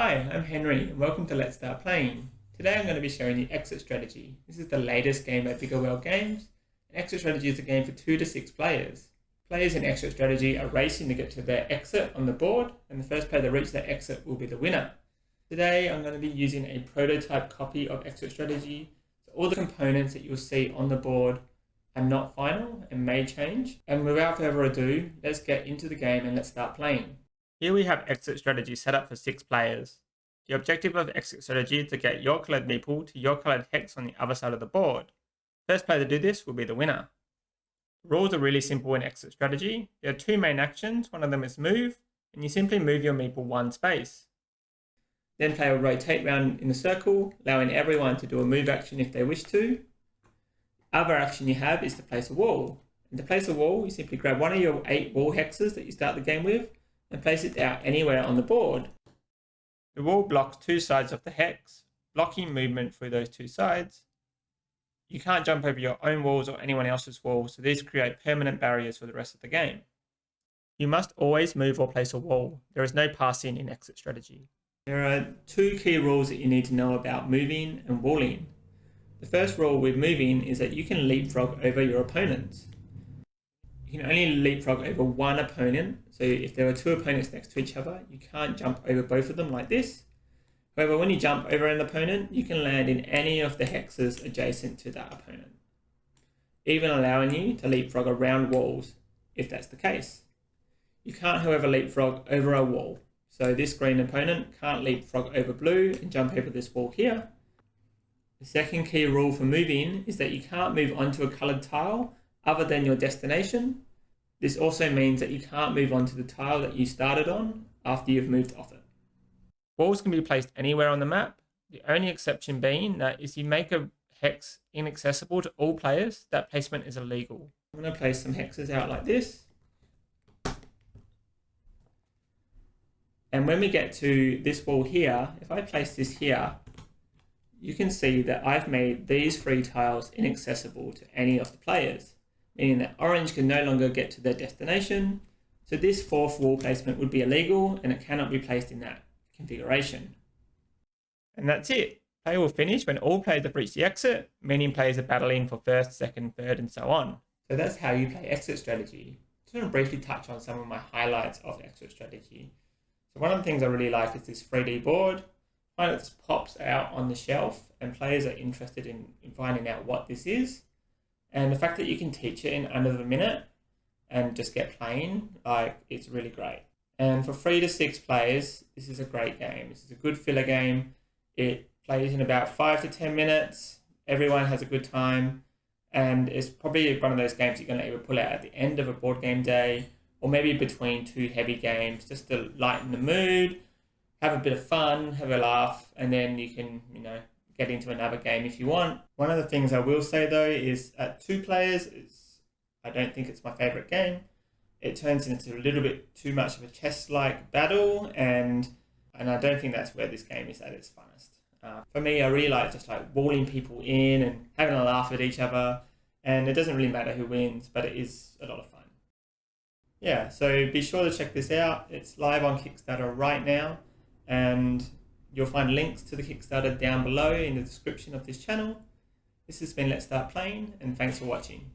Hi, I'm Henry and welcome to Let's Start Playing. Today I'm going to be showing you Exit Strategy. This is the latest game by Bigger World Games. Exit Strategy is a game for 2 to 6 players. Players in Exit Strategy are racing to get to their exit on the board, and the first player to reach their exit will be the winner. Today I'm going to be using a prototype copy of Exit Strategy. So all the components that you'll see on the board are not final and may change. And without further ado, let's get into the game and let's start playing. Here we have Exit Strategy set up for 6 players. The objective of Exit Strategy is to get your coloured meeple to your coloured hex on the other side of the board. First player to do this will be the winner. The rules are really simple in Exit Strategy. There are 2 main actions. One of them is move, and you simply move your meeple 1 space. Then play will rotate round in a circle, allowing everyone to do a move action if they wish to. The other action you have is to place a wall. And to place a wall, you simply grab one of your 8 wall hexes that you start the game with, and place it out anywhere on the board. The wall blocks 2 sides of the hex, blocking movement through those 2 sides. You can't jump over your own walls or anyone else's walls, so these create permanent barriers for the rest of the game. You must always move or place a wall. There is no passing in Exit Strategy. There are 2 key rules that you need to know about moving and walling. The first rule with moving is that you can leapfrog over your opponents. You can only leapfrog over one opponent, so if there are 2 opponents next to each other, you can't jump over both of them like this. However, when you jump over an opponent, you can land in any of the hexes adjacent to that opponent, even allowing you to leapfrog around walls if that's the case. You can't, however, leapfrog over a wall, so this green opponent can't leapfrog over blue and jump over this wall here. The second key rule for moving is that you can't move onto a coloured tile other than your destination. This also means that you can't move onto the tile that you started on after you've moved off it. Walls can be placed anywhere on the map, the only exception being that if you make a hex inaccessible to all players, that placement is illegal. I'm going to place some hexes out like this. And when we get to this wall here, if I place this here, you can see that I've made these 3 tiles inaccessible to any of the players, meaning that orange can no longer get to their destination. So this 4th wall placement would be illegal and it cannot be placed in that configuration. And that's it. Play will finish when all players have reached the exit, meaning players are battling for 1st, 2nd, 3rd, and so on. So that's how you play Exit Strategy. Just want to briefly touch on some of my highlights of Exit Strategy. So one of the things I really like is this 3D board. I find it just pops out on the shelf and players are interested in finding out what this is. And the fact that you can teach it in under a minute and just get playing, it's really great. And for 3 to 6 players, this is a great game. This is a good filler game. It plays in about 5 to 10 minutes. Everyone has a good time. And it's probably one of those games you're going to either pull out at the end of a board game day or maybe between 2 heavy games just to lighten the mood, have a bit of fun, have a laugh, and then you can, get into another game if you want. One of the things I will say though is at 2 players, I don't think it's my favourite game. It turns into a little bit too much of a chess-like battle, and I don't think that's where this game is at its funnest. For me, I really like just walling people in and having a laugh at each other, and it doesn't really matter who wins, but it is a lot of fun. Yeah, so be sure to check this out. It's live on Kickstarter right now, and you'll find links to the Kickstarter down below in the description of this channel. This has been Let's Start Playing, and thanks for watching.